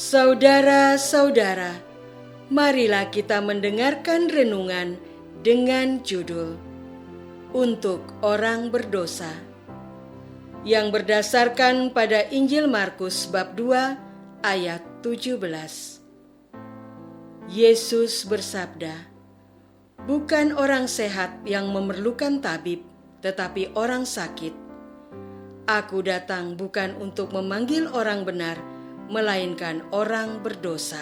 Saudara-saudara, marilah kita mendengarkan renungan dengan judul Untuk Orang Berdosa, yang berdasarkan pada Injil Markus bab 2 ayat 17. Yesus bersabda, "Bukan orang sehat yang memerlukan tabib, tetapi orang sakit. Aku datang bukan untuk memanggil orang benar, melainkan orang berdosa."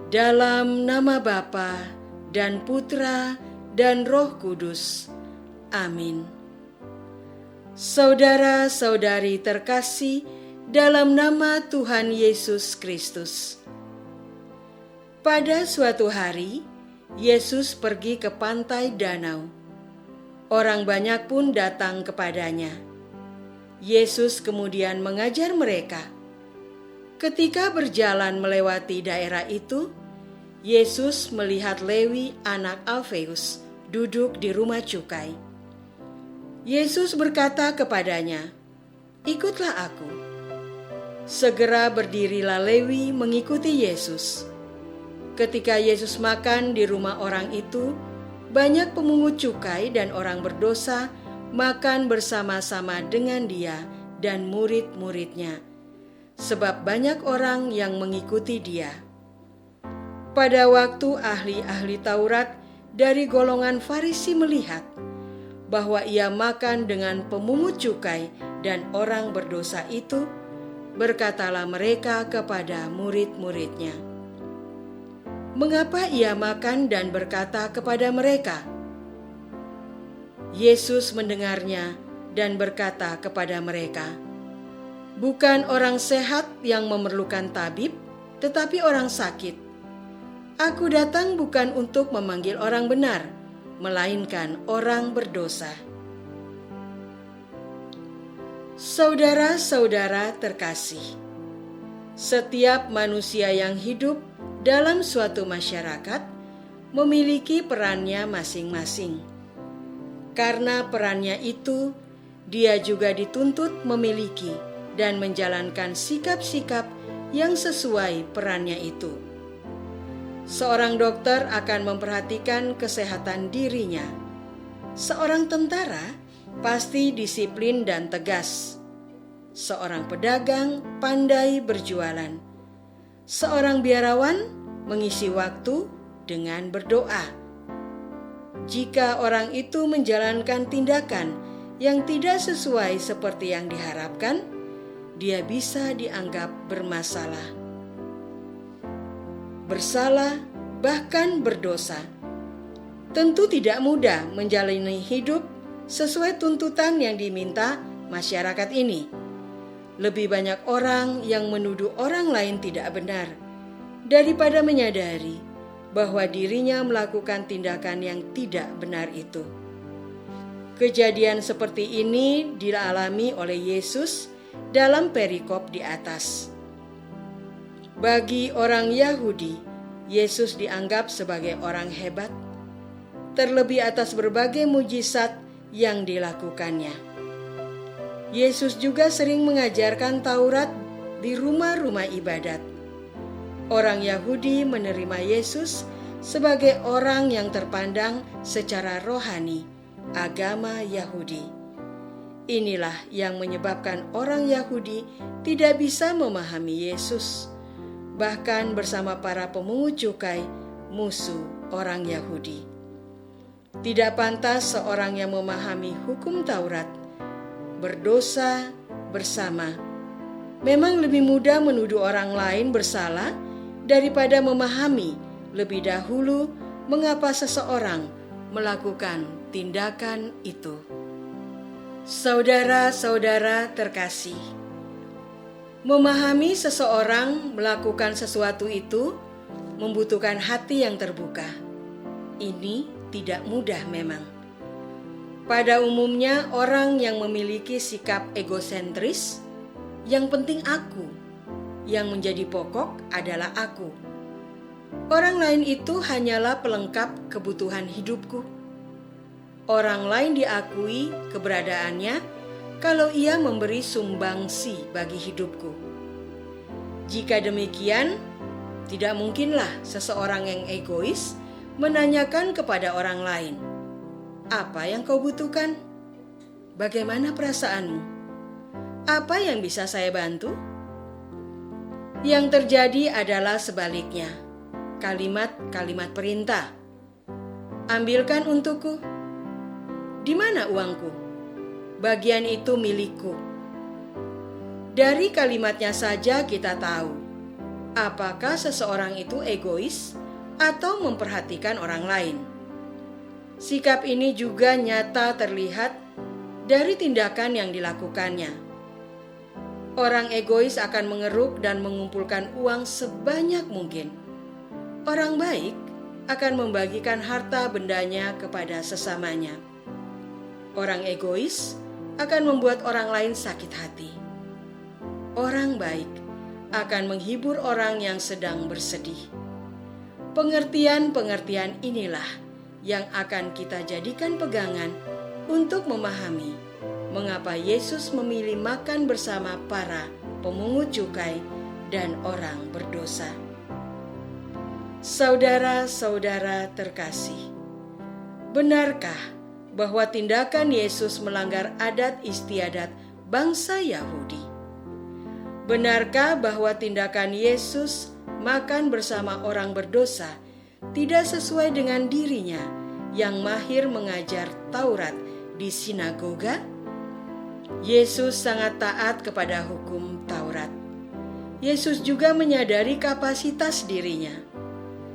Dalam nama Bapa dan Putra dan Roh Kudus. Amin. Saudara-saudari terkasih dalam nama Tuhan Yesus Kristus. Pada suatu hari, Yesus pergi ke pantai danau. Orang banyak pun datang kepadanya. Yesus kemudian mengajar mereka. Ketika berjalan melewati daerah itu, Yesus melihat Lewi anak Alfeus duduk di rumah cukai. Yesus berkata kepadanya, "Ikutlah aku." Segera berdirilah Lewi mengikuti Yesus. Ketika Yesus makan di rumah orang itu, banyak pemungut cukai dan orang berdosa makan bersama-sama dengan dia dan murid-muridnya, sebab banyak orang yang mengikuti dia. Pada waktu ahli-ahli Taurat dari golongan Farisi melihat bahwa ia makan dengan pemungut cukai dan orang berdosa itu, berkatalah mereka kepada murid-muridnya, "Mengapa ia makan dan berkata kepada mereka?" Yesus mendengarnya dan berkata kepada mereka, "Bukan orang sehat yang memerlukan tabib, tetapi orang sakit. Aku datang bukan untuk memanggil orang benar, melainkan orang berdosa." Saudara-saudara terkasih, setiap manusia yang hidup dalam suatu masyarakat memiliki perannya masing-masing. Karena perannya itu, dia juga dituntut memiliki dan menjalankan sikap-sikap yang sesuai perannya itu. Seorang dokter akan memperhatikan kesehatan dirinya. Seorang tentara pasti disiplin dan tegas. Seorang pedagang pandai berjualan. Seorang biarawan mengisi waktu dengan berdoa. Jika orang itu menjalankan tindakan yang tidak sesuai seperti yang diharapkan, dia bisa dianggap bermasalah. Bersalah, bahkan berdosa. Tentu tidak mudah menjalani hidup sesuai tuntutan yang diminta masyarakat ini. Lebih banyak orang yang menuduh orang lain tidak benar daripada menyadari bahwa dirinya melakukan tindakan yang tidak benar itu. Kejadian seperti ini dialami oleh Yesus dalam perikop di atas. Bagi orang Yahudi, Yesus dianggap sebagai orang hebat, terlebih atas berbagai mujizat yang dilakukannya. Yesus juga sering mengajarkan Taurat di rumah-rumah ibadat. Orang Yahudi menerima Yesus sebagai orang yang terpandang secara rohani, agama Yahudi. Inilah yang menyebabkan orang Yahudi tidak bisa memahami Yesus, bahkan bersama para pemungut cukai, musuh orang Yahudi. Tidak pantas seorang yang memahami hukum Taurat berdosa bersama. Memang lebih mudah menuduh orang lain bersalah daripada memahami lebih dahulu mengapa seseorang melakukan tindakan itu. Saudara-saudara terkasih, memahami seseorang melakukan sesuatu itu membutuhkan hati yang terbuka. Ini tidak mudah memang. Pada umumnya orang yang memiliki sikap egosentris, yang penting aku, yang menjadi pokok adalah aku. Orang lain itu hanyalah pelengkap kebutuhan hidupku. Orang lain diakui keberadaannya kalau ia memberi sumbangsi bagi hidupku. Jika demikian, tidak mungkinlah seseorang yang egois menanyakan kepada orang lain, "Apa yang kau butuhkan? Bagaimana perasaanmu? Apa yang bisa saya bantu?" Yang terjadi adalah sebaliknya. Kalimat-kalimat perintah. "Ambilkan untukku. Di mana uangku? Bagian itu milikku." Dari kalimatnya saja kita tahu apakah seseorang itu egois atau memperhatikan orang lain. Sikap ini juga nyata terlihat dari tindakan yang dilakukannya. Orang egois akan mengeruk dan mengumpulkan uang sebanyak mungkin. Orang baik akan membagikan harta bendanya kepada sesamanya. Orang egois akan membuat orang lain sakit hati. Orang baik akan menghibur orang yang sedang bersedih. Pengertian-pengertian inilah yang akan kita jadikan pegangan untuk memahami mengapa Yesus memilih makan bersama para pemungut cukai dan orang berdosa. Saudara-saudara terkasih, benarkah bahwa tindakan Yesus melanggar adat istiadat bangsa Yahudi? Benarkah bahwa tindakan Yesus makan bersama orang berdosa tidak sesuai dengan dirinya yang mahir mengajar Taurat di sinagoga? Yesus sangat taat kepada hukum Taurat. Yesus juga menyadari kapasitas dirinya.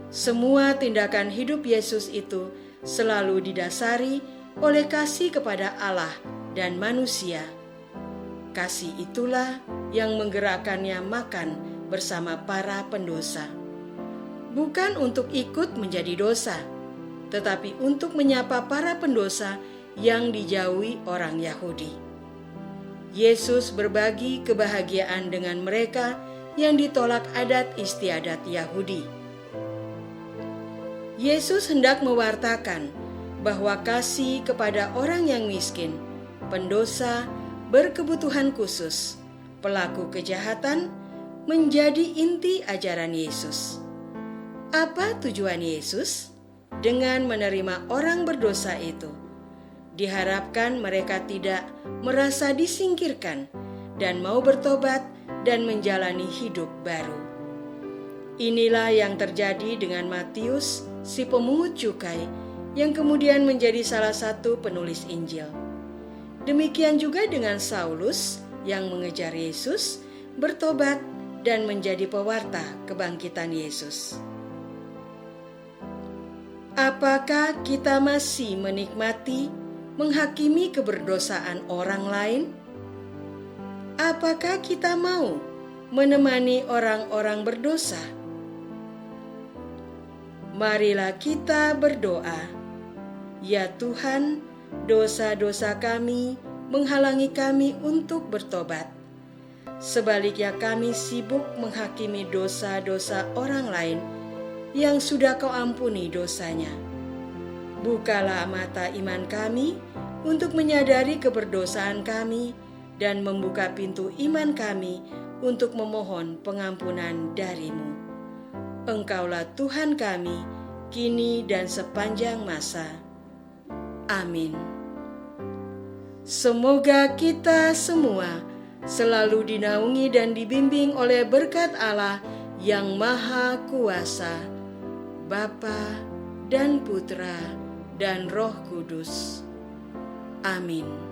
Semua tindakan hidup Yesus itu selalu didasari oleh kasih kepada Allah dan manusia. Kasih itulah yang menggerakkannya makan bersama para pendosa. Bukan untuk ikut menjadi dosa, tetapi untuk menyapa para pendosa yang dijauhi orang Yahudi. Yesus berbagi kebahagiaan dengan mereka yang ditolak adat istiadat Yahudi. Yesus hendak mewartakan bahwa kasih kepada orang yang miskin, pendosa, berkebutuhan khusus, pelaku kejahatan, menjadi inti ajaran Yesus. Apa tujuan Yesus dengan menerima orang berdosa itu? Diharapkan mereka tidak merasa disingkirkan dan mau bertobat dan menjalani hidup baru. Inilah yang terjadi dengan Matius, si pemungut cukai, yang kemudian menjadi salah satu penulis Injil. Demikian juga dengan Saulus yang mengejar Yesus, bertobat dan menjadi pewarta kebangkitan Yesus. Apakah kita masih menikmati menghakimi keberdosaan orang lain? Apakah kita mau menemani orang-orang berdosa? Marilah kita berdoa. Ya Tuhan, dosa-dosa kami menghalangi kami untuk bertobat. Sebaliknya kami sibuk menghakimi dosa-dosa orang lain yang sudah Kau ampuni dosanya. Bukalah mata iman kami untuk menyadari keberdosaan kami dan membuka pintu iman kami untuk memohon pengampunan dari-Mu. Engkaulah Tuhan kami, kini dan sepanjang masa. Amin. Semoga kita semua selalu dinaungi dan dibimbing oleh berkat Allah yang Maha Kuasa, Bapa dan Putra dan Roh Kudus. Amin.